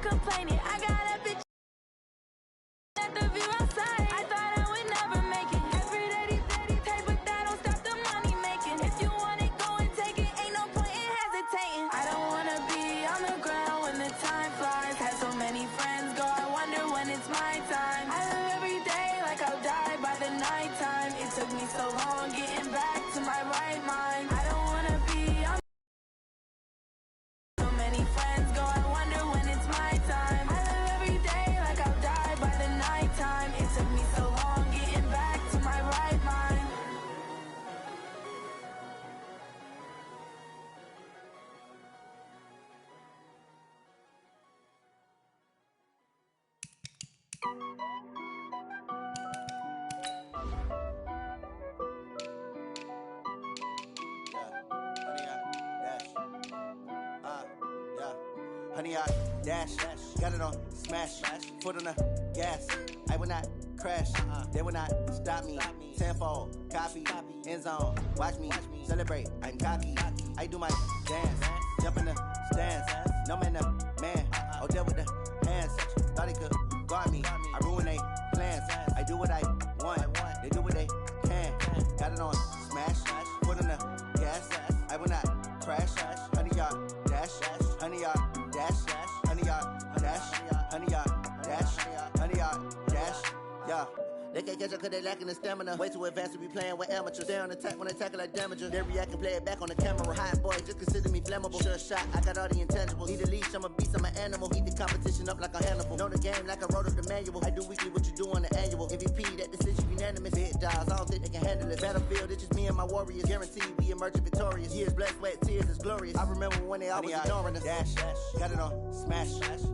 complaining. I got a bitch at the view outside. I thought I would never make it. Every day these take, but that don't stop the money making. If you want it, go and take it. Ain't no point in hesitating. I don't wanna be on the ground when the time flies. Had so many friends go, I wonder when it's my time. I live every day like I'll die by the nighttime. It took me so long getting back to my right mind. I don't wanna be on so many friends go, I wonder when it's my time. I live every day like I'll die by the nighttime. It took me so long getting back to my right mind. Honey, I dash, got it on smash, foot on the gas. I will not crash, they will not stop me. Tenfold, copy, end zone, watch me celebrate. I'm cocky, I do my dance, jump in the stands. No man, man, oh deal with the hands. Thought he could guard me, I ruin they plans. I do what I want, they do what they can. Got it on smash, foot on the gas. I will not crash, honey, y'all dash, honey, y'all dash, honey, y'all dash, honey, y'all dash, honey, y'all dash, yeah. They can't catch up cause they lacking the stamina. Way too advanced to be playing with amateurs. They on attack when they tackle like damager. They react and play it back on the camera. Hot boy, just consider me flammable. Sure shot, I got all the intangibles. Need a leash, I'm a beast, I'm an animal. Eat the competition up like a Hannibal. Know the game like I wrote up the manual. I do weekly what you do on the annual. MVP, that decision unanimous. Hit dials, I don't think they can handle it. Battlefield, it's just me and my warriors. Guaranteed we emerge victorious. Years, blood, sweat, tears, is glorious. I remember when they always ignoring us. Dash, got it on smash,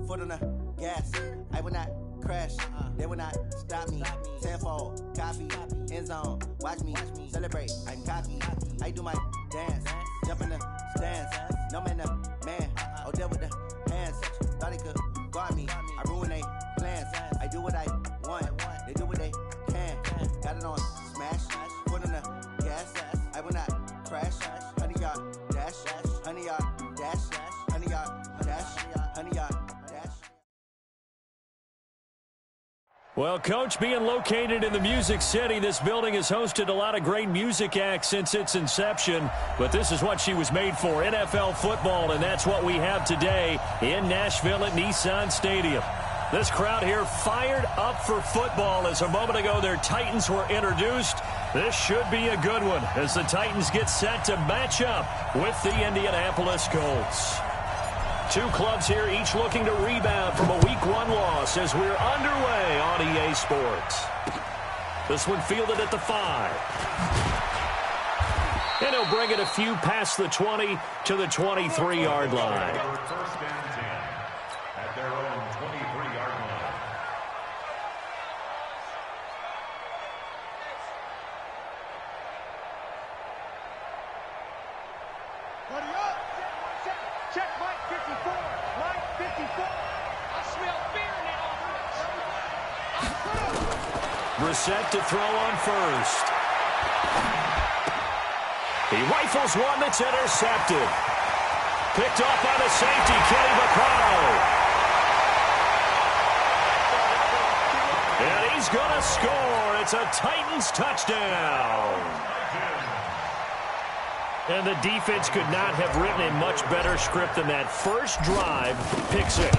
foot on the gas. I will not crash, they will not stop me. Tenfold, copy, end zone, watch me celebrate. I'm cocky, I do my dance, jump in the stands. No man, man, oh deal with the hands. Thought he could guard me, I ruin they plans. I do what I want, they do what they can. Got it on smash, foot on the gas. I will not crash, honey, y'all dash, honey, y'all dash, honey, y'all dash, honey, y'all dash. Well, Coach, being located in the Music City, this building has hosted a lot of great music acts since its inception, but this is what she was made for, NFL football, and that's what we have today in Nashville at Nissan Stadium. This crowd here fired up for football as a moment ago their Titans were introduced. This should be a good one as the Titans get set to match up with the Indianapolis Colts. Two clubs here, each looking to rebound from a Week 1 loss as we're underway on EA Sports. This one fielded at the 5. And he'll bring it a few past the 20 to the 23-yard line. First and 10 at their own 23-yard line. Ready up! Check Mike 54. Mike 54. I smell fear now. Brissett to throw on first. He rifles one that's intercepted. Picked off by the safety, Kenny Vaccaro. And he's going to score. It's a Titans touchdown. And the defense could not have written a much better script than that first drive, pick 6.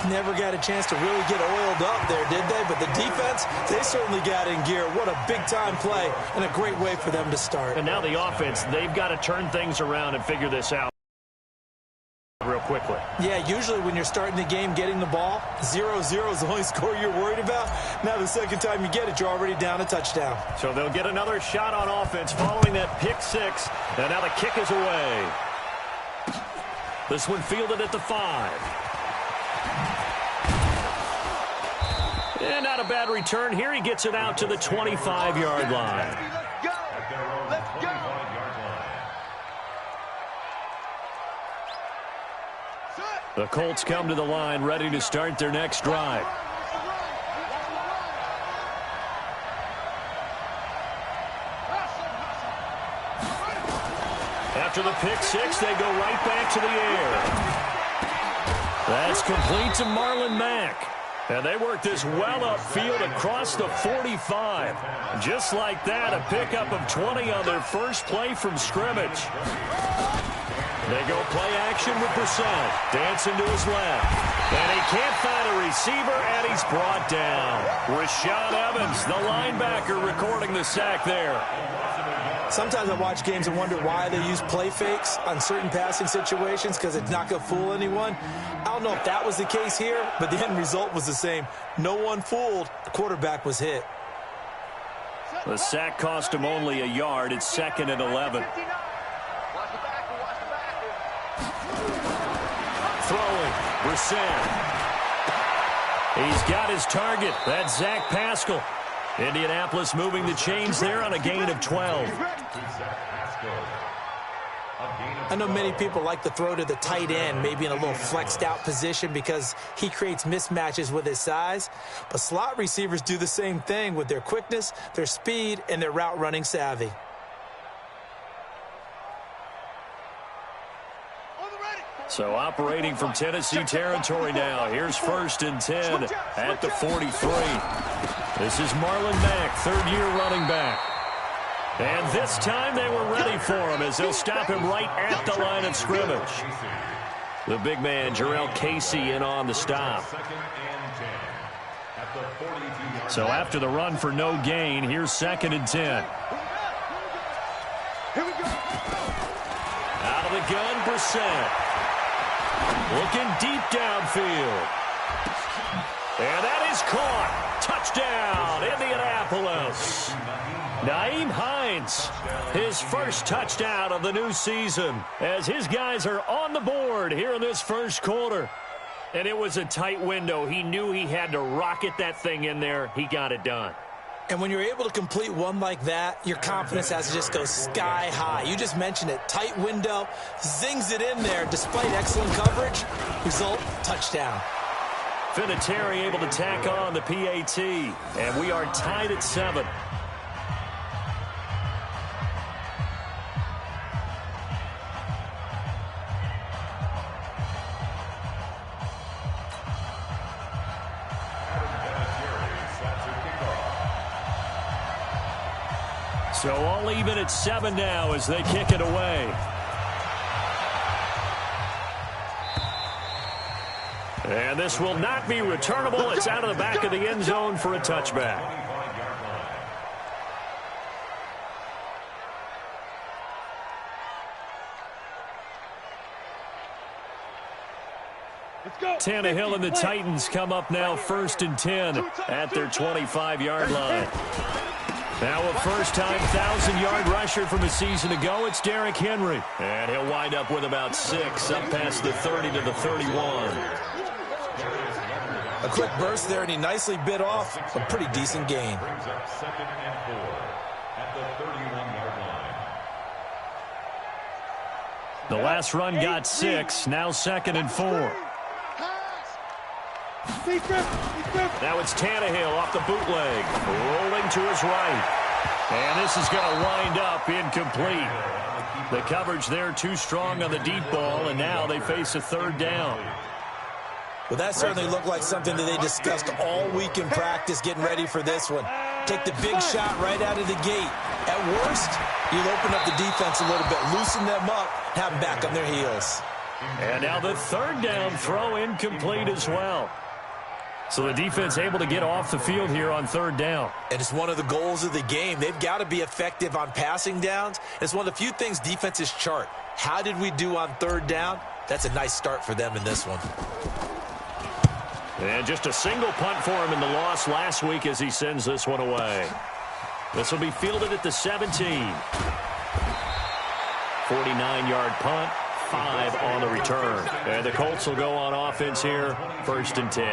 Never got a chance to really get oiled up there, did they? But the defense, they certainly got in gear. What a big-time play and a great way for them to start. And now the offense, they've got to turn things around and figure this out real quickly. Yeah, usually when you're starting the game, getting the ball, 0-0 is the only score you're worried about. Now the second time you get it, you're already down a touchdown. So they'll get another shot on offense following that pick 6. And now the kick is away. This one fielded at the 5. And not a bad return here. He gets it out to the 25-yard line. Let's go! Let's go! The Colts come to the line ready to start their next drive. After the pick 6, they go right back to the air. That's complete to Marlon Mack. And they work this well upfield across the 45. Just like that, a pickup of 20 on their first play from scrimmage. They go play action with Brissett. Dancing to his left. And he can't find a receiver, and he's brought down. Rashaan Evans, the linebacker, recording the sack there. Sometimes I watch games and wonder why they use play fakes on certain passing situations, because it's not going to fool anyone. I don't know if that was the case here, but the end result was the same. No one fooled. The quarterback was hit. The sack cost him only a yard. It's 2nd and 11. Throwing, Brissett. He's got his target. That's Zach Pascal. Indianapolis moving the chains there on a gain of 12. I know many people like to throw to the tight end, maybe in a little flexed out position because he creates mismatches with his size. But slot receivers do the same thing with their quickness, their speed, and their route running savvy. So operating from Tennessee territory now. Here's 1st and 10 at the 43. This is Marlon Mack, third-year running back. And this time they were ready for him as they'll stop him right at the line of scrimmage. The big man, Jarrell Casey, in on the stop. So after the run for no gain, here's 2nd and 10. Out of the gun, Brissett. Looking deep downfield. And that is caught. Touchdown, Indianapolis. Nyheim Hines, his first touchdown of the new season, as his guys are on the board here in this first quarter. And it was a tight window. He knew he had to rocket that thing in there. He got it done. And when you're able to complete one like that, your confidence has to just go sky high. You just mentioned it. Tight window, zings it in there despite excellent coverage. Result, touchdown. Vinatieri able to tack on the PAT. And we are tied at 7. So all even at 7 now as they kick it away. And this will not be returnable. It's out of the back of the end zone for a touchback. Tannehill and the Titans come up now 1st and 10 at their 25-yard line. Now a first-time 1,000-yard rusher from a season ago, it's Derrick Henry. And he'll wind up with about 6 up past the 30 to the 31. A quick burst there, and he nicely bit off a pretty decent gain. Brings up 2nd and 4 at the 31-yard line. The last run got 6, now 2nd and 4. Now it's Tannehill off the bootleg, rolling to his right. And this is going to wind up incomplete. The coverage there too strong on the deep ball, and now they face a 3rd down. Well, that certainly looked like something that they discussed all week in practice getting ready for this one. Take the big shot right out of the gate. At worst, you'll open up the defense a little bit, loosen them up, have them back on their heels. And now the 3rd down throw incomplete as well. So the defense able to get off the field here on 3rd down. And it's one of the goals of the game. They've got to be effective on passing downs. It's one of the few things defenses chart. How did we do on 3rd down? That's a nice start for them in this one. And just a single punt for him in the loss last week as he sends this one away. This will be fielded at the 17. 49-yard punt, 5 on the return. And the Colts will go on offense here, 1st and 10.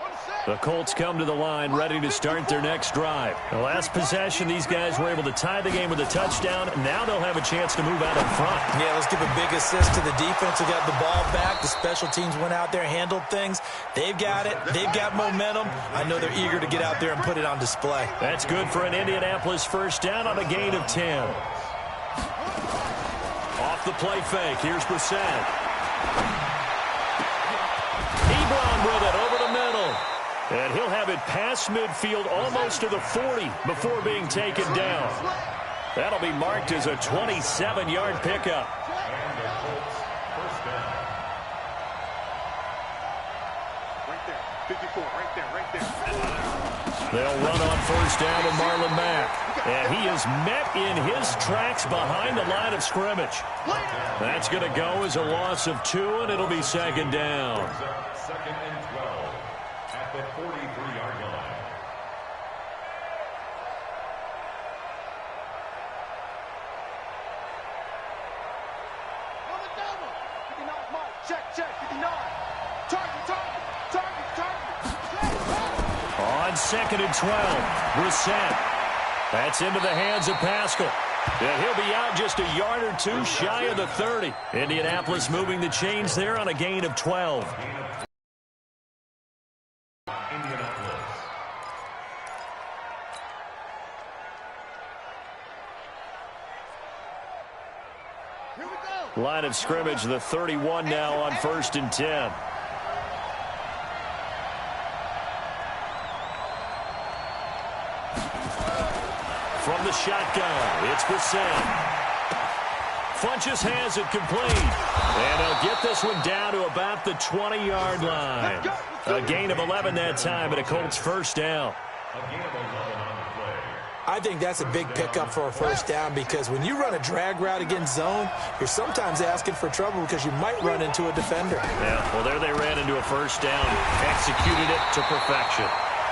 On the set. The Colts come to the line ready to start their next drive. The last possession, these guys were able to tie the game with a touchdown. Now they'll have a chance to move out in front. Yeah, let's give a big assist to the defense who got the ball back. The special teams went out there, handled things. They've got it. They've got momentum. I know they're eager to get out there and put it on display. That's good for an Indianapolis first down on a gain of 10. Off the play fake. Here's Brissett. Ebron with it over the middle. And he'll have it past midfield almost to the 40 before being taken down. That'll be marked as a 27-yard pickup. And the Colts first down. Right there. 54. Right there. They'll run on first down with Marlon Mack. And he is met in his tracks behind the line of scrimmage. That's going to go as a loss of 2, and it'll be second down. Second and 12 at the 43-yard line. On the double. 59 mark. Check. 59. Target. On second and 12, Brissett. That's into the hands of Pascal. And he'll be out just a yard or two shy of the 30. Indianapolis moving the chains there on a gain of 12. Indianapolis. Here we go. Line of scrimmage, the 31 now on first and 10. From the shotgun, it's Brissett. Funches has it complete. And he'll get this one down to about the 20-yard line. A gain of 11 that time, and a Colts first down. A gain of 11 on the play. I think that's a big pickup for a first down because when you run a drag route against zone, you're sometimes asking for trouble because you might run into a defender. Yeah, well, there they ran into a first down, executed it to perfection.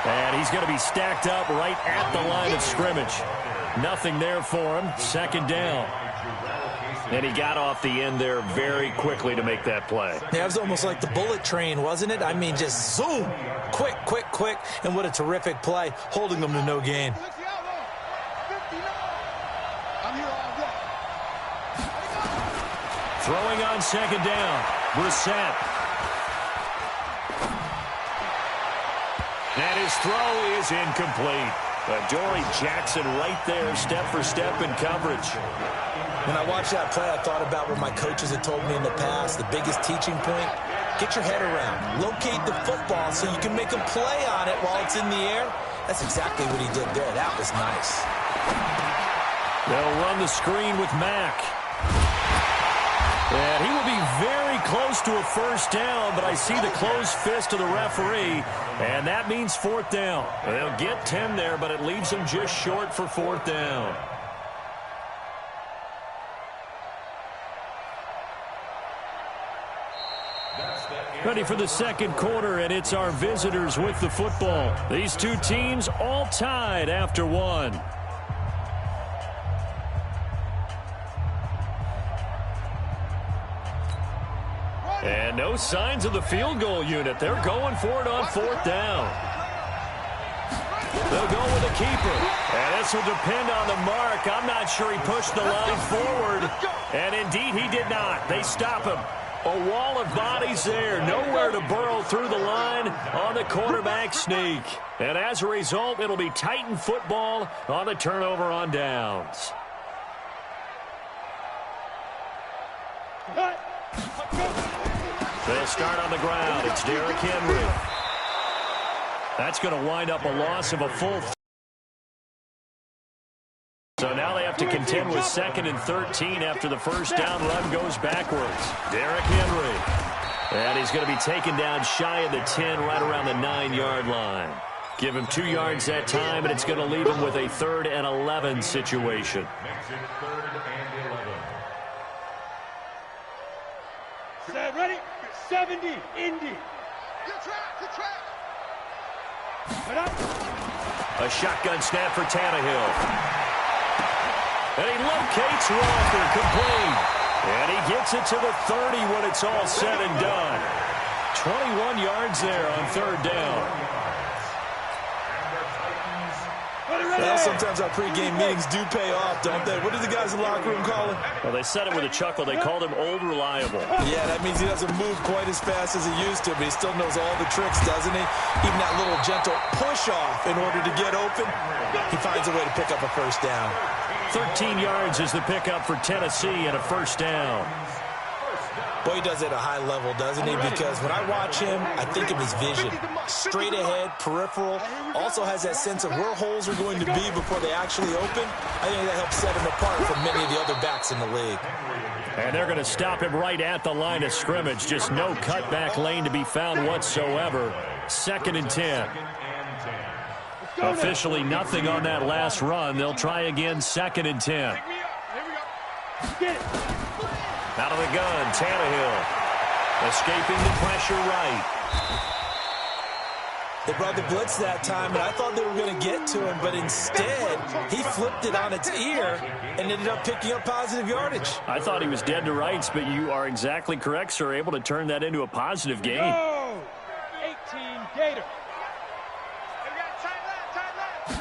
And he's going to be stacked up right at the line of scrimmage. Nothing there for him. Second down. And he got off the end there very quickly to make that play. Yeah, it was almost like the bullet train, wasn't it? I mean, just zoom. Quick. And what a terrific play, holding them to no gain. Throwing on second down. Brissett. And his throw is incomplete. Dory Jackson right there, step for step in coverage. When I watched that play, I thought about what my coaches had told me in the past. The biggest teaching point, get your head around. Locate the football so you can make a play on it while it's in the air. That's exactly what he did there. That was nice. They'll run the screen with Mack. And he will be very close to a first down, but I see the closed fist of the referee, and that means fourth down. They'll get 10 there, but it leaves them just short for fourth down. Ready for the second quarter, and it's our visitors with the football. These two teams all tied after one. And no signs of the field goal unit. They're going for it on fourth down. They'll go with the keeper. And this will depend on the mark. I'm not sure he pushed the line forward. And indeed, he did not. They stop him. A wall of bodies there. Nowhere to burrow through the line on the quarterback sneak. And as a result, it'll be Titan football on the turnover on downs. They'll start on the ground. It's Derrick Henry. That's going to wind up a loss of a full. So now they have to contend with second and 13 after the first down run goes backwards. Derrick Henry. And he's going to be taken down shy of the 10, right around the 9-yard line. Give him 2 yards that time, and it's going to leave him with a 3rd and 11 situation. Makes it 3rd and 11. Set, ready? 70, Indy. Good track. A shotgun snap for Tannehill. And he locates Walker, complete. And he gets it to the 30 when it's all said and done. 21 yards there on 3rd down. Well, sometimes our pregame meetings do pay off, don't they? What did the guys in the locker room call him? Well, they said it with a chuckle. They called him Old Reliable. Yeah, that means he doesn't move quite as fast as he used to, but he still knows all the tricks, doesn't he? Even that little gentle push-off in order to get open, he finds a way to pick up a first down. 13 yards is the pickup for Tennessee and a first down. Boy, he does it at a high level, doesn't he? Because when I watch him, I think of his vision. Straight ahead, peripheral, also has that sense of where holes are going to be before they actually open. I think that helps set him apart from many of the other backs in the league. And they're going to stop him right at the line of scrimmage. Just no cutback lane to be found whatsoever. 2nd and 10. Officially nothing on that last run. They'll try again, 2nd and 10. Out of the gun, Tannehill. Escaping the pressure right. They brought the blitz that time, and I thought they were going to get to him, but instead, he flipped it on its ear and ended up picking up positive yardage. I thought he was dead to rights, but you are exactly correct, sir. Able to turn that into a positive gain. 18 Gator.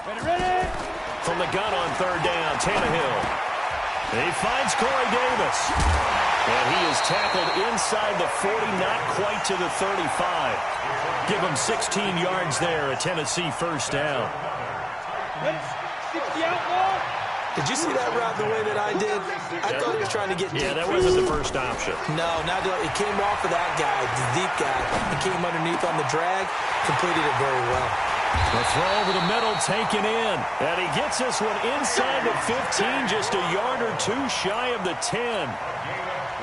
Ready. From the gun on 3rd down, Tannehill. He finds Corey Davis. And he is tackled inside the 40, not quite to the 35. Give him 16 yards there, a Tennessee first down. 60 outlaw. Did you see that route the way that I did? I thought he was trying to get deep. Yeah, that wasn't the first option. No, it came off of that guy, the deep guy. He came underneath on the drag, completed it very well. The throw over the middle taken in. And he gets this one inside the 15, just a yard or two shy of the 10.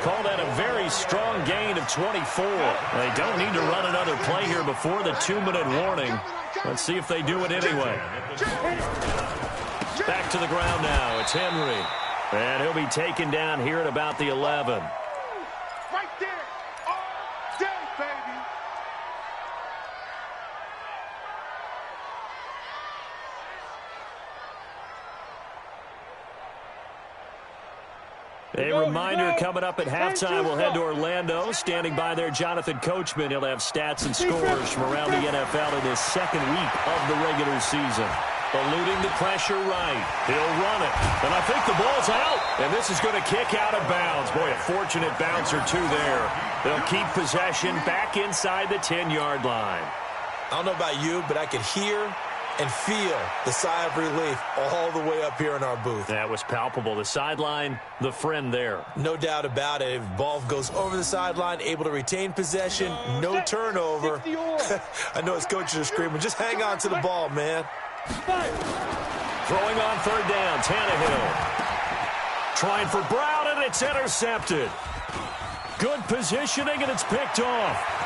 Call that a very strong gain of 24. They don't need to run another play here before the 2-minute warning. Let's see if they do it anyway. Back to the ground now. It's Henry. And he'll be taken down here at about the 11. Right there. All day, baby. A reminder coming up at halftime, we'll head to Orlando. Standing by there, Jonathan Coachman. He'll have stats and scores from around the NFL in his 2nd week of the regular season. Eluding the pressure right. He'll run it. And I think the ball's out. And this is going to kick out of bounds. Boy, a fortunate bounce or two there. They'll keep possession back inside the 10-yard line. I don't know about you, but I could hear and feel the sigh of relief all the way up here in our booth. That was palpable. The sideline, the friend there. No doubt about it. If ball goes over the sideline, able to retain possession, no turnover. I know his coaches are screaming, just hang on to the ball, man. Throwing on 3rd down, Tannehill. Trying for Brown, and it's intercepted. Good positioning, and it's picked off.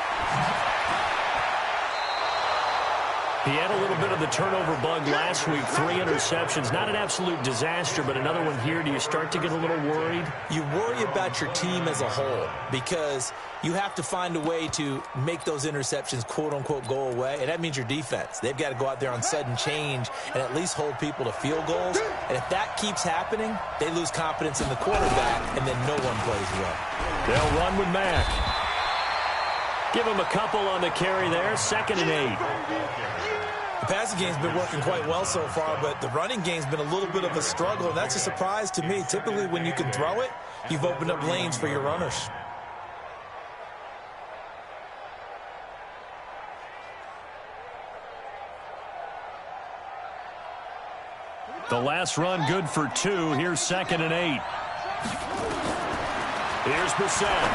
He had a little bit of the turnover bug last week, 3 interceptions. Not an absolute disaster, but another one here. Do you start to get a little worried? You worry about your team as a whole because you have to find a way to make those interceptions, quote-unquote, go away, and that means your defense. They've got to go out there on sudden change and at least hold people to field goals. And if that keeps happening, they lose confidence in the quarterback, and then no one plays well. They'll run with Mack. Give him a couple on the carry there, 2nd and 8. The passing game's been working quite well so far, but the running game's been a little bit of a struggle, and that's a surprise to me. Typically, when you can throw it, you've opened up lanes for your runners. The last run good for 2. Here's 2nd and 8. Here's Brissett.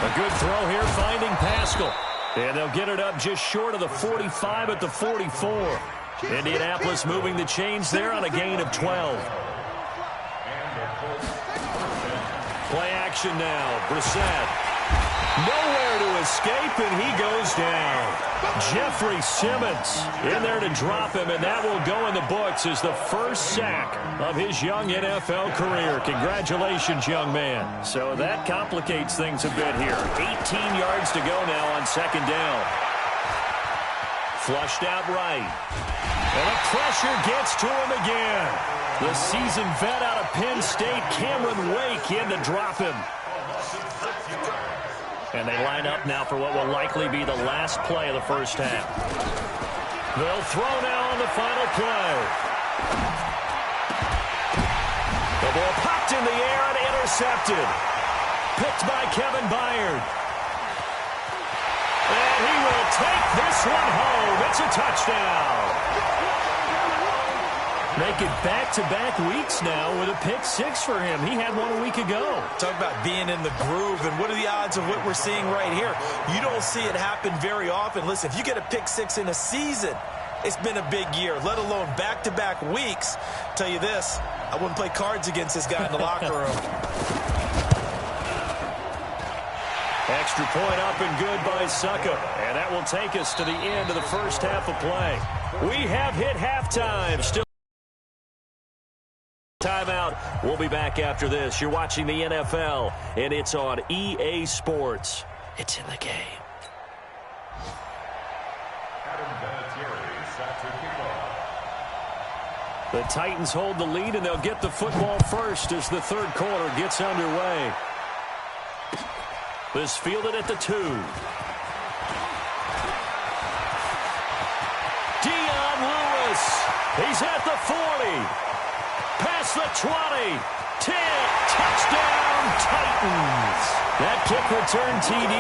A good throw here, finding Pascal. And they'll get it up just short of the 45 at the 44. Indianapolis moving the chains there on a gain of 12. Play action now. Brissett. Nowhere to escape, and he goes down. Jeffrey Simmons in there to drop him, and that will go in the books as the first sack of his young NFL career. Congratulations, young man. So that complicates things a bit here. 18 yards to go now on 2nd down. Flushed out right. And the pressure gets to him again. The seasoned vet out of Penn State, Cameron Wake, in to drop him. And they line up now for what will likely be the last play of the first half. They'll throw now on the final play. The ball popped in the air and intercepted. Picked by Kevin Byard. And he will take this one home. It's a touchdown. Make it back-to-back weeks now with a pick six for him. He had one a week ago. Talk about being in the groove, and what are the odds of what we're seeing right here? You don't see it happen very often. Listen, if you get a pick six in a season, it's been a big year, let alone back-to-back weeks. Tell you this, I wouldn't play cards against this guy in the locker room. Extra point up and good by Succop. And that will take us to the end of the first half of play. We have hit halftime. Still timeout. We'll be back after this. You're watching the NFL, and it's on EA Sports. It's in the game. The Titans hold the lead, and they'll get the football first as the third quarter gets underway. This fielded at the 2. Dion Lewis. He's at the 40. Past the 20. 10. Touchdown, Titans. That kick return TD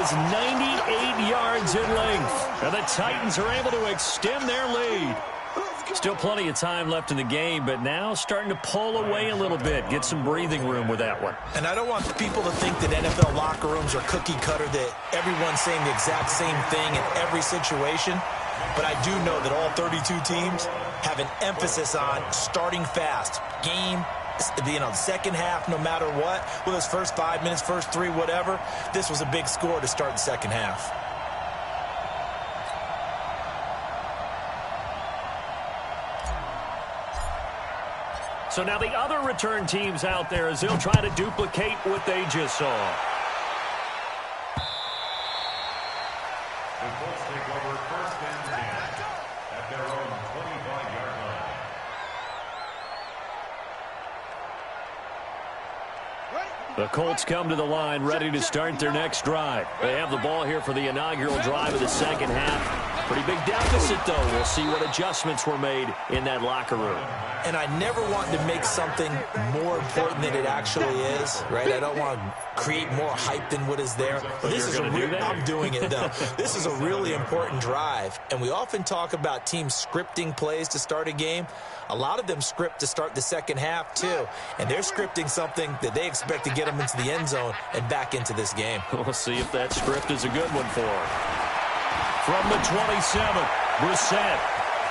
is 98 yards in length. And the Titans are able to extend their lead. Still plenty of time left in the game, but now starting to pull away a little bit. Get some breathing room with that one. And I don't want people to think that NFL locker rooms are cookie cutter, that everyone's saying the exact same thing in every situation. But I do know that all 32 teams have an emphasis on starting fast. Game, the second half, no matter what. Whether it's first 5 minutes, first 3, whatever. This was a big score to start the second half. So now the other return teams out there as they'll try to duplicate what they just saw. The Colts take over first and 10 at their own 25-yard line. The Colts come to the line ready to start their next drive. They have the ball here for the inaugural drive of the second half. Pretty big deficit, though. We'll see what adjustments were made in that locker room. And I never want to make something more important than it actually is, right? I don't want to create more hype than what is there. But this is I'm doing it, though. This is a really important drive. And we often talk about teams scripting plays to start a game. A lot of them script to start the second half, too. And they're scripting something that they expect to get them into the end zone and back into this game. We'll see if that script is a good one for them. From the 27, Brissett.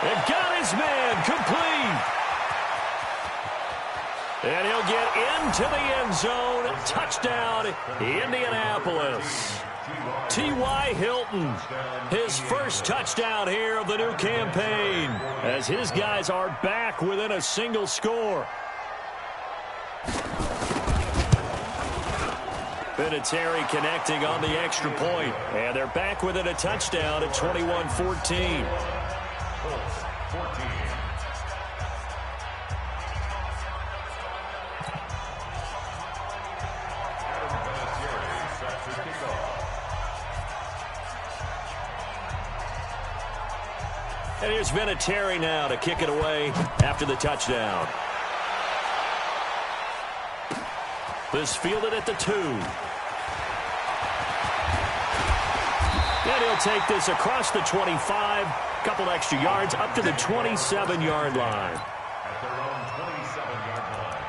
They've got his man complete. And he'll get into the end zone. Touchdown, Indianapolis. T.Y. Hilton, his first touchdown here of the new campaign, as his guys are back within a single score. Vinatieri connecting on the extra point, and they're back within a touchdown at 21-14. And here's Vinatieri now to kick it away after the touchdown. This fielded at the 2. And he'll take this across the 25, couple extra yards up to the 27-yard line. At their own 27-yard line.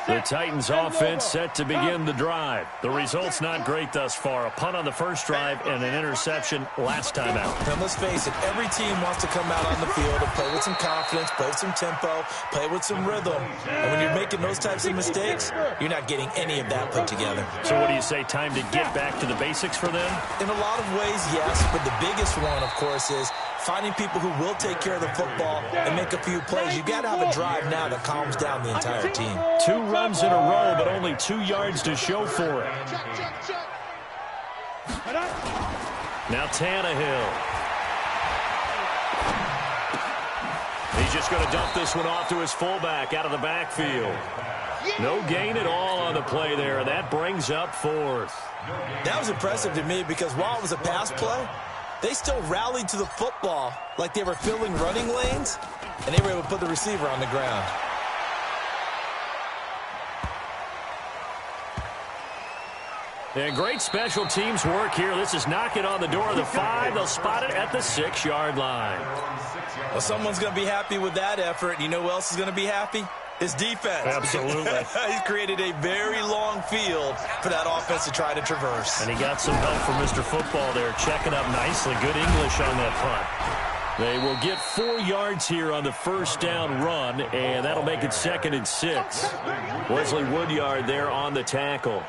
The Titans offense set to begin the drive. The result's not great thus far. A punt on the first drive and an interception last time out. And let's face it, every team wants to come out on the field and play with some confidence, play with some tempo, play with some rhythm. And when you're making those types of mistakes, you're not getting any of that put together. So what do you say, time to get back to the basics for them? In a lot of ways, yes. But the biggest one, of course, is finding people who will take care of the football and make a few plays. You got to have a drive now that calms down the entire team. 2 runs in a row, but only 2 yards to show for it. Now Tannehill. He's just going to dump this one off to his fullback out of the backfield. No gain at all on the play there, and that brings up 4th. That was impressive to me because while it was a pass play, They still rallied to the football like they were filling running lanes, and they were able to put the receiver on the ground. And great special teams work here. This is knocking on the door of the 5. They'll spot it at the 6-yard line. Well, someone's going to be happy with that effort. You know who else is going to be happy? His defense. Absolutely. He's created a very long field for that offense to try to traverse. And he got some help from Mr. Football there, checking up nicely. Good English on that punt. They will get 4 yards here on the first down run, and that'll make it 2nd and 6. Wesley Woodyard there on the tackle.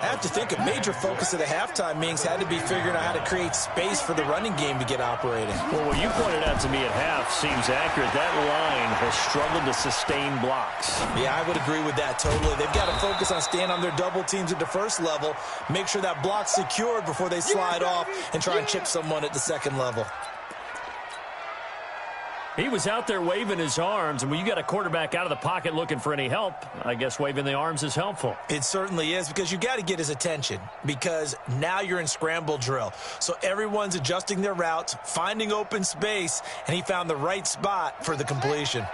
I have to think a major focus of the halftime meetings had to be figuring out how to create space for the running game to get operating. Well, what you pointed out to me at half seems accurate. That line has struggled to sustain blocks. Yeah, I would agree with that totally. They've got to focus on staying on their double teams at the first level, make sure that block's secured before they slide off and try and chip someone at the second level. He was out there waving his arms, and when you got a quarterback out of the pocket looking for any help, I guess waving the arms is helpful. It certainly is, because you got to get his attention, because now you're in scramble drill. So everyone's adjusting their routes, finding open space, and he found the right spot for the completion.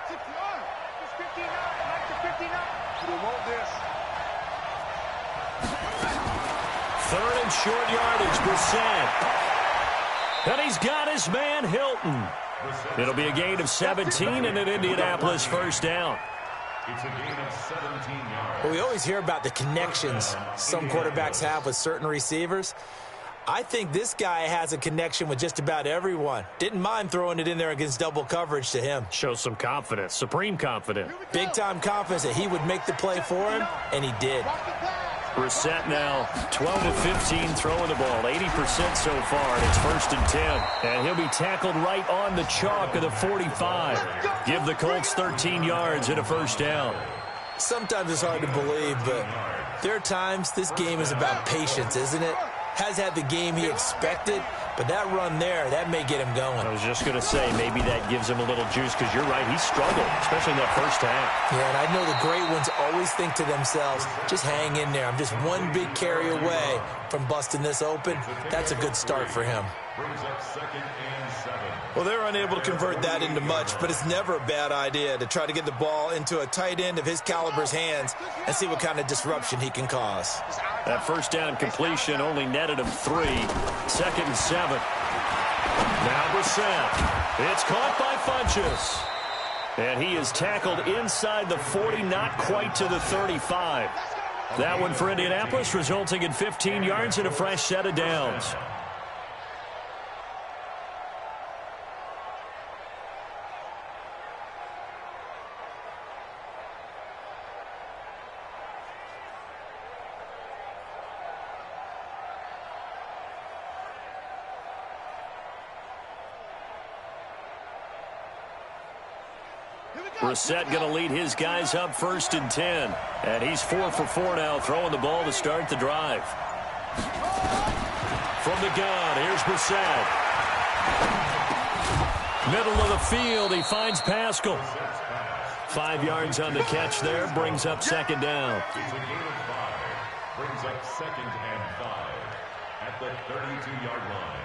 3rd and short yardage, Brissett. And he's got his man, Hilton. It'll be a gain of 17 and an Indianapolis first down. It's a gain of 17 yards. Well, we always hear about the connections some quarterbacks have with certain receivers. I think this guy has a connection with just about everyone. Didn't mind throwing it in there against double coverage to him. Shows some confidence, supreme confidence. Big-time confidence that he would make the play for him, and he did. Brissett now 12 of 15 throwing the ball, 80% so far, and it's 1st and 10. And he'll be tackled right on the chalk of the 45. Give the Colts 13 yards and a first down. Sometimes it's hard to believe, but there are times this game is about patience, isn't it? Has had the game he expected, but that run there, that may get him going. I was just going to say, maybe that gives him a little juice, because you're right, he struggled, especially in that first half. Yeah, and I know the great ones always think to themselves, just hang in there. I'm just one big carry away from busting this open. That's a good start for him. Brings up 2nd and 7. Well, they're unable to convert that into much, but it's never a bad idea to try to get the ball into a tight end of his caliber's hands and see what kind of disruption he can cause. That first down completion only netted him 3. 2nd and 7. Now Brissett. It's caught by Funchess. And he is tackled inside the 40, not quite to the 35. That one for Indianapolis, resulting in 15 yards and a fresh set of downs. Brissett going to lead his guys up 1st and 10. And he's 4 for 4 now, throwing the ball to start the drive. From the gun, here's Brissett. Middle of the field, he finds Pascal. 5 yards on the catch there, brings up 2nd down. It's a gain of 5. Brings up 2nd and 5 at the 32-yard line.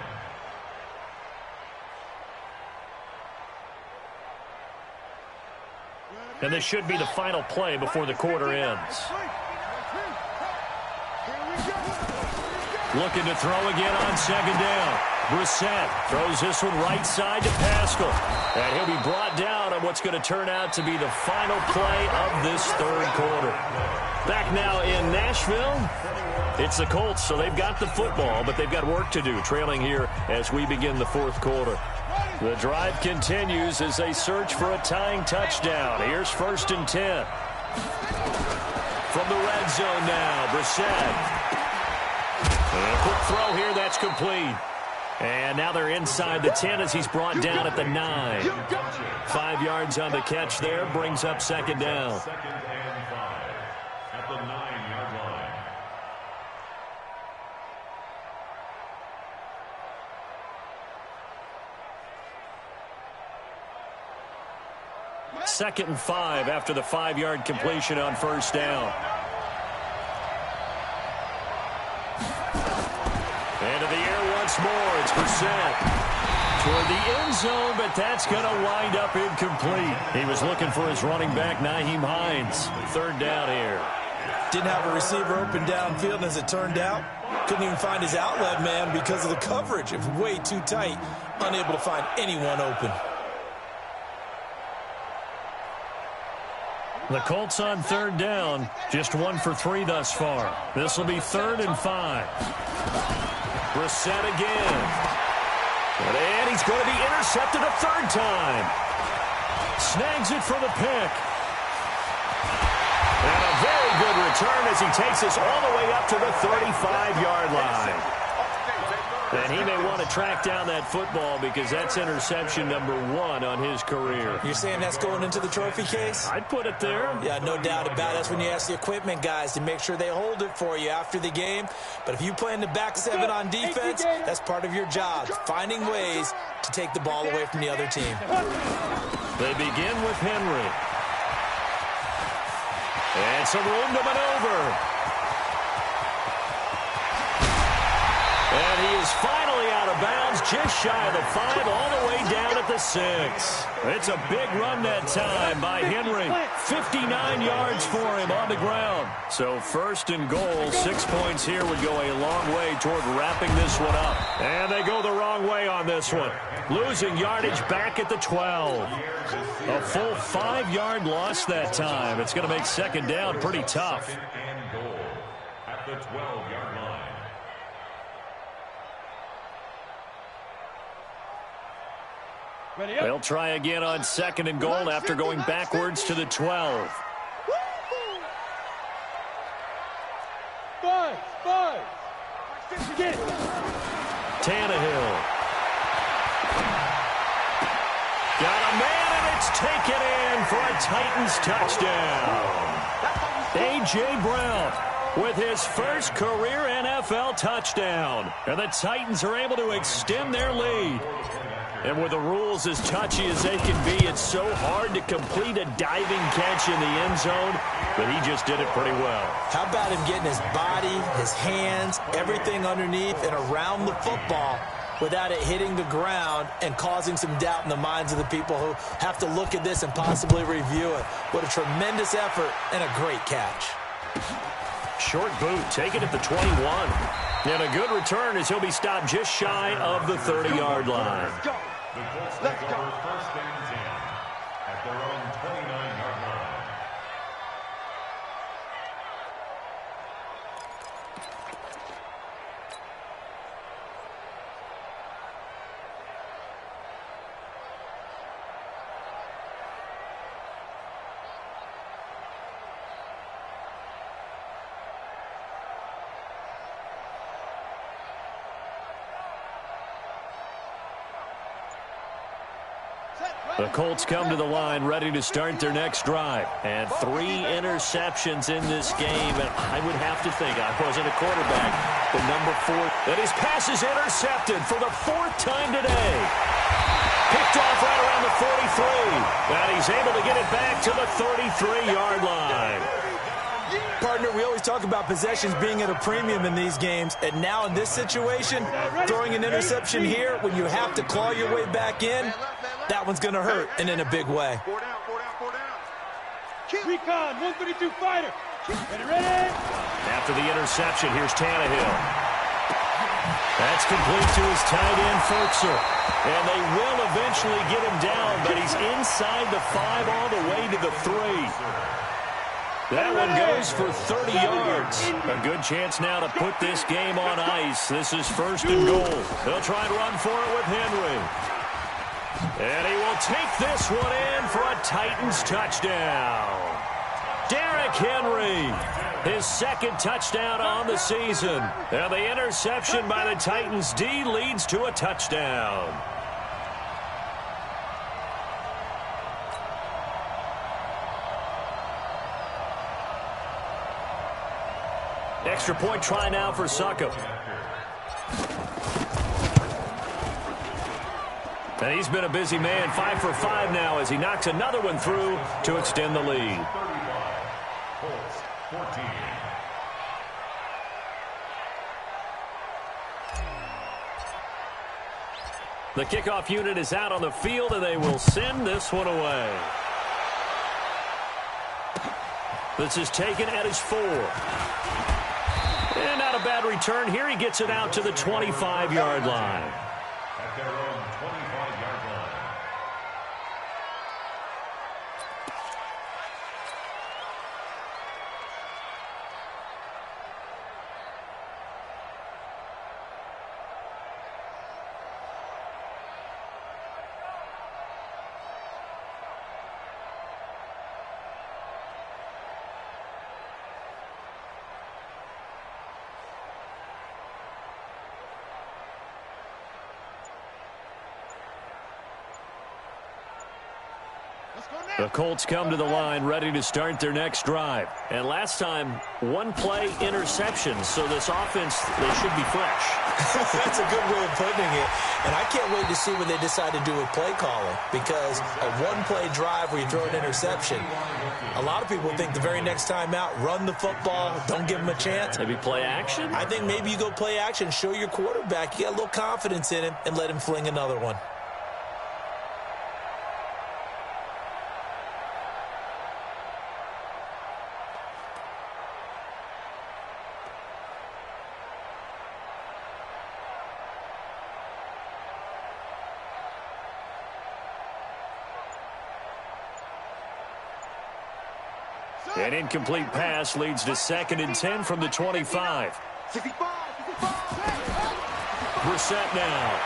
And this should be the final play before the quarter ends. Looking to throw again on 2nd down. Brissett throws this one right side to Pascal. And he'll be brought down on what's going to turn out to be the final play of this 3rd quarter. Back now in Nashville, it's the Colts, so they've got the football, but they've got work to do, trailing here as we begin the 4th quarter. The drive continues as they search for a tying touchdown. Here's 1st and 10. From the red zone now, Brissett. And a quick throw here, that's complete. And now they're inside the 10 as he's brought down at the 9. 5 yards on the catch there, brings up 2nd down. 2nd and 5 at the 9-yard line. Second and 5 after the 5-yard completion on 1st down. Into the air once more. It's Brissett toward the end zone, but that's going to wind up incomplete. He was looking for his running back, Nyheim Hines. Third down here. Didn't have a receiver open downfield, and as it turned out, couldn't even find his outlet man because of the coverage. It was way too tight, unable to find anyone open. The Colts on third down, just 1 for 3 thus far. This will be 3rd and 5. Brissett again. And he's going to be intercepted a third time. Snags it for the pick. And a very good return as he takes us all the way up to the 35-yard line. And he may want to track down that football because that's interception number 1 on his career. You're saying that's going into the trophy case? I'd put it there. Yeah, no doubt about it. That's when you ask the equipment guys to make sure they hold it for you after the game. But if you play in the back 7 on defense, that's part of your job, finding ways to take the ball away from the other team. They begin with Henry. And some room to maneuver. And he is finally out of bounds, just shy of the 5, all the way down at the 6. It's a big run that time by Henry. 59 yards for him on the ground. So 1st and goal, 6 points here would go a long way toward wrapping this one up. And they go the wrong way on this one. Losing yardage back at the 12. A full 5-yard loss that time. It's going to make 2nd down pretty tough. And goal at the 12-yard line. They'll try again on 2nd and goal after going backwards to the 12. Tannehill. Got a man, and it's taken in for a Titans touchdown. A.J. Brown with his first career NFL touchdown. And the Titans are able to extend their lead. And with the rules as touchy as they can be, it's so hard to complete a diving catch in the end zone, but he just did it pretty well. How about him getting his body, his hands, everything underneath and around the football without it hitting the ground and causing some doubt in the minds of the people who have to look at this and possibly review it. What a tremendous effort and a great catch. Short boot, taken at the 21. And a good return as he'll be stopped just shy of the 30-yard line. The Colts take over 1st and 10 at their own 29-yard line. The Colts come to the line ready to start their next drive. And 3 interceptions in this game. And I would have to think, I wasn't a quarterback, but number 4. And his pass is intercepted for the 4th time today. Picked off right around the 43. And he's able to get it back to the 33-yard line. Partner, we always talk about possessions being at a premium in these games. And now in this situation, throwing an interception here when you have to claw your way back in, that one's going to hurt, and in a big way. Recon, 132 fighter. Ready? After the interception, here's Tannehill. That's complete to his tight end, Ferkser. And they will eventually get him down, but he's inside the 5 all the way to the 3. That one goes for 30 yards. A good chance now to put this game on ice. This is 1st and goal. They'll try and run for it with Henry. And he will take this one in for a Titans touchdown. Derrick Henry, his 2nd touchdown on the season. And the interception by the Titans D leads to a touchdown. Extra point try now for Succop. And he's been a busy man, 5 for 5 now as he knocks another one through to extend the lead. 35, Colts 14. The kickoff unit is out on the field, and they will send this one away. This is taken at his 4. And not a bad return here. He gets it out to the 25-yard line. At their own 25-yard line. The Colts come to the line ready to start their next drive. And last time, one-play interception. So this offense, they should be fresh. That's a good way of putting it. And I can't wait to see what they decide to do with play calling. Because a one-play drive where you throw an interception, a lot of people think the very next time out, run the football, don't give them a chance. Maybe play action? I think maybe you go play action, show your quarterback you got a little confidence in him, and let him fling another one. An incomplete pass leads to 2nd and 10 from the 25. Brissett now.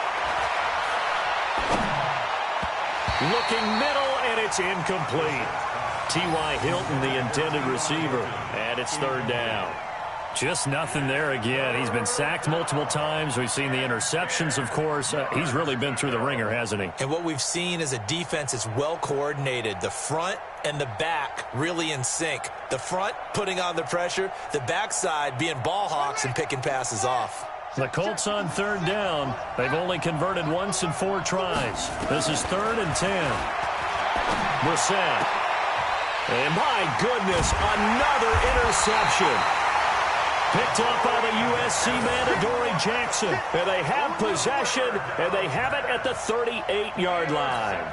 Looking middle, and it's incomplete. T.Y. Hilton, the intended receiver, and it's 3rd down. Just nothing there again. He's been sacked multiple times. We've seen the interceptions, of course. He's really been through the ringer, hasn't he? And what we've seen is a defense that's well coordinated. The front and the back really in sync. The front putting on the pressure, the backside being ball hawks and picking passes off. The Colts on 3rd down. They've only converted once in 4 tries. This is 3rd and 10. Brissett. And my goodness, another interception. Picked off by the USC man, Adoree Jackson. And they have possession, and they have it at the 38-yard line.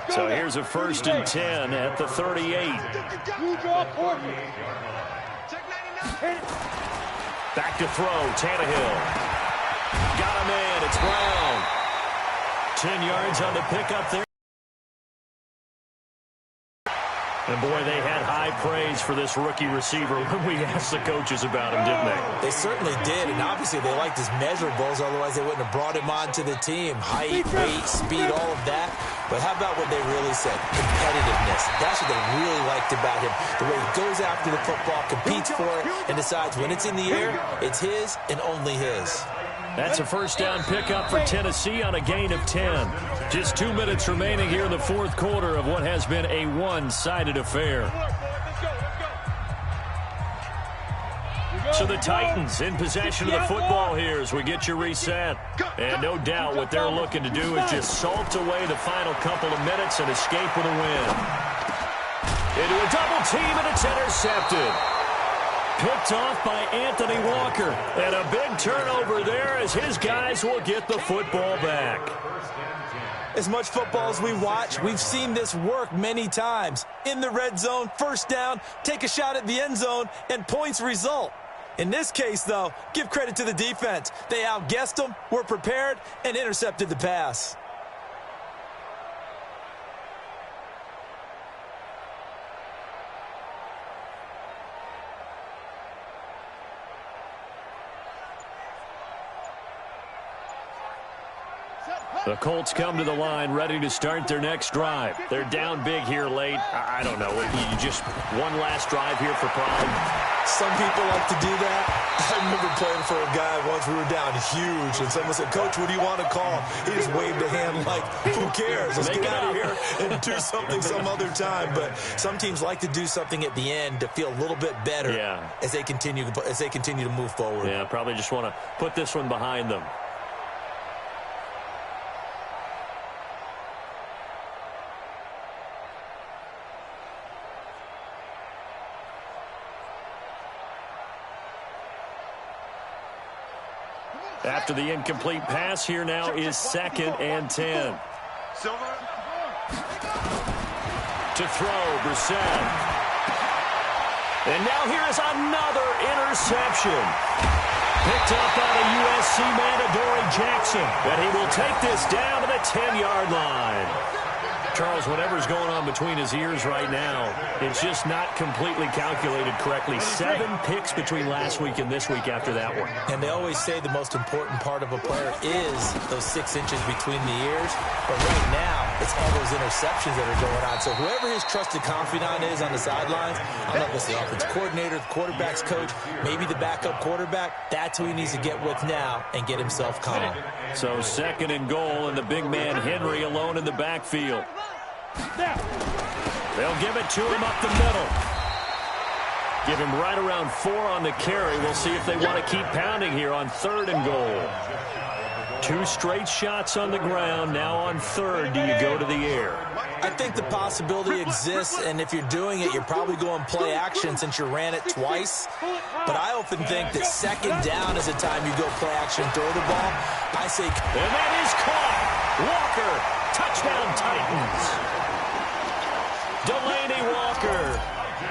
So here's a 1st and 10 at the 38. Back to throw, Tannehill. Got a man, it's Brown. 10 yards on the pickup there. And, boy, they had high praise for this rookie receiver when we asked the coaches about him, didn't they? They certainly did, and obviously they liked his measurables, otherwise they wouldn't have brought him onto the team. Height, weight, speed, all of that. But how about what they really said? Competitiveness. That's what they really liked about him. The way he goes after the football, competes for it, and decides when it's in the air, it's his and only his. That's a 1st down pickup for Tennessee on a gain of 10. Just 2 minutes remaining here in the 4th quarter of what has been a one-sided affair. So the Titans in possession of the football here as we get you reset. And no doubt what they're looking to do is just salt away the final couple of minutes and escape with a win. Into a double team, and it's intercepted. Picked off by Anthony Walker. And a big turnover there as his guys will get the football back. As much football as we watch, we've seen this work many times. In the red zone, 1st down, take a shot at the end zone, and points result. In this case, though, give credit to the defense. They outguessed them, were prepared, and intercepted the pass. The Colts come to the line ready to start their next drive. They're down big here late. I don't know. You just one last drive here for pride. Some people like to do that. I remember playing for a guy once. We were down huge, and someone said, "Coach, what do you want to call?" He just waved a hand like, "Who cares? Let's get out of here and do something some other time." But some teams like to do something at the end to feel a little bit better as they continue to move forward. Yeah, probably just want to put this one behind them. After the incomplete pass, here now is 2nd and 10. Silver. To throw, Brissett. And now here is another interception. Picked up by the USC man, Adoree Jackson. And he will take this down to the 10-yard line. Charles, whatever's going on between his ears right now, it's just not completely calculated correctly. 7 picks between last week and this week after that one. And they always say the most important part of a player is those 6 inches between the ears. But right now, it's all those interceptions that are going on. So whoever his trusted confidant is on the sidelines, I don't know if it's the offensive coordinator, the quarterback's coach, maybe the backup quarterback, that's who he needs to get with now and get himself calm. So 2nd and goal, and the big man Henry alone in the backfield. They'll give it to him up the middle. Give him right around 4 on the carry. We'll see if they want to keep pounding here on 3rd and goal. 2 straight shots on the ground. Now on 3rd, do you go to the air? I think the possibility exists, and if you're doing it, you're probably going play action since you ran it twice. But I often think that 2nd down is the time you go play action and throw the ball. I say... And that is caught. Walker, touchdown Titans. Delaney Walker,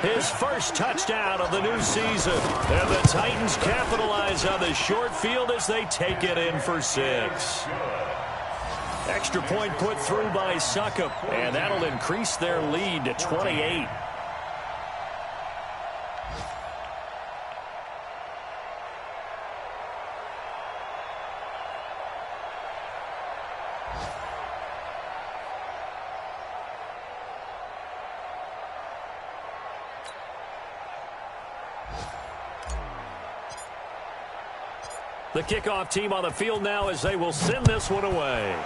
his first touchdown of the new season. And the Titans capitalize on the short field as they take it in for 6. Extra point put through by Succop, and that'll increase their lead to 28. The kickoff team on the field now as they will send this one away.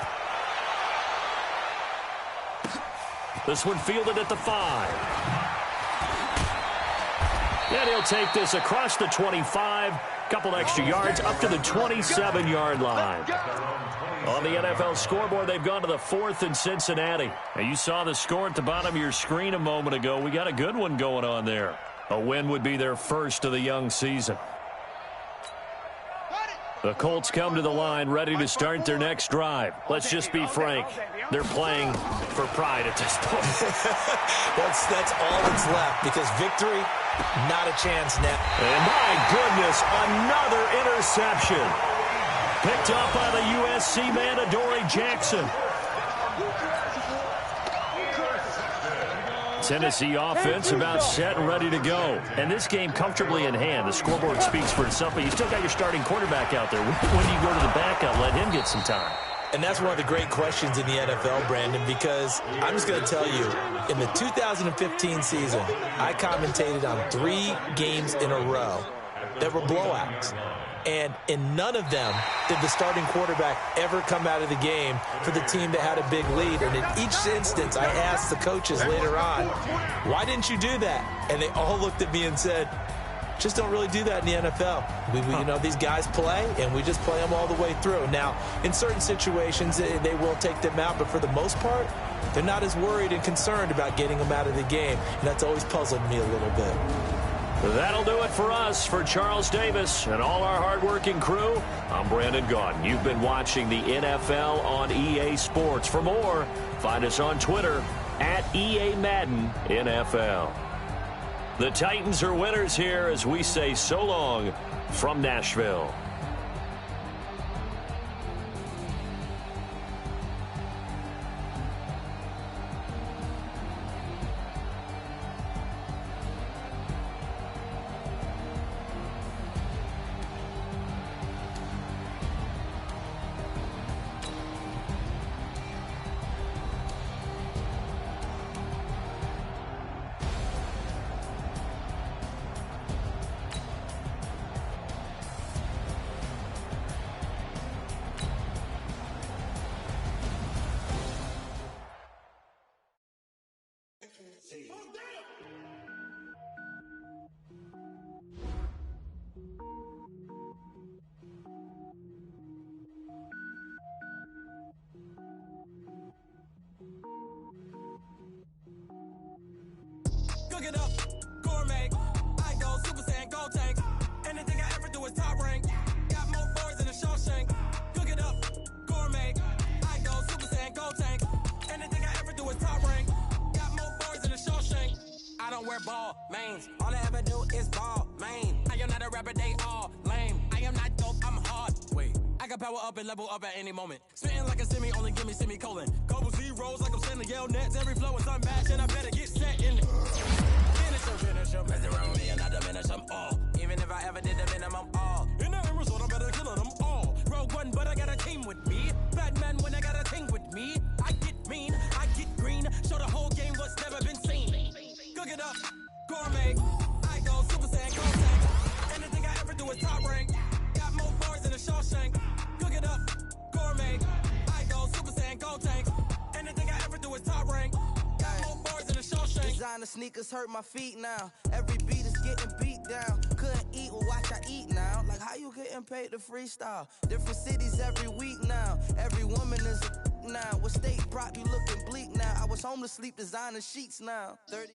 This one fielded at the 5. And he'll take this across the 25. Couple extra yards up to the 27-yard line. On the NFL scoreboard, they've gone to the 4th in Cincinnati. And you saw the score at the bottom of your screen a moment ago. We got a good one going on there. A win would be their first of the young season. The Colts come to the line ready to start their next drive. Let's just be frank. They're playing for pride at this point. that's all that's left, because victory, not a chance now. And my goodness, another interception. Picked up by the USC man, Adoree Jackson. Tennessee offense about set and ready to go. And this game comfortably in hand. The scoreboard speaks for itself, but you still got your starting quarterback out there. When do you go to the backup, let him get some time? And that's one of the great questions in the NFL, Brandon, because I'm just going to tell you, in the 2015 season, I commentated on 3 games in a row that were blowouts. And in none of them did the starting quarterback ever come out of the game for the team that had a big lead. And in each instance, I asked the coaches later on, why didn't you do that? And they all looked at me and said, just don't really do that in the NFL. You know, these guys play, and we just play them all the way through. Now, in certain situations, they will take them out, but for the most part, they're not as worried and concerned about getting them out of the game. And that's always puzzled me a little bit. That'll do it for us. For Charles Davis and all our hardworking crew, I'm Brandon Gaudin. You've been watching the NFL on EA Sports. For more, find us on Twitter at EA Madden NFL. The Titans are winners here as we say so long from Nashville. don't wear ball mains. All I ever do is ball main. I am not a rapper, they all lame. I am not dope, I'm hard. Wait, I can power up and level up at any moment. Spitting like a semi, only give me semicolon. Couple zeros like I'm sending yell nets. Every flow is unmatched and I better get set in it. Finish them, mess around me and I diminish them all. Even if I ever did the minimum all. In the end result, I'm better killing them all. Rogue one, but I got a team with me. Bad man when I got a team with me. I get mean, I get green. Show the whole game what's never been seen. Cook it up, gourmet. I go Super Saiyan, go tank. Anything I ever do is top rank. Got more bars than a Shawshank. Cook it up, gourmet. I go Super Saiyan, go tank. Anything I ever do is top rank. Got more bars than a Shawshank. Designer sneakers hurt my feet now. Every beat is getting beat down. Couldn't eat, well watch I eat now. Like how you getting paid to freestyle? Different cities every week now. Every woman is a now. What state brought you looking bleak now? I was home to sleep designer sheets now. 30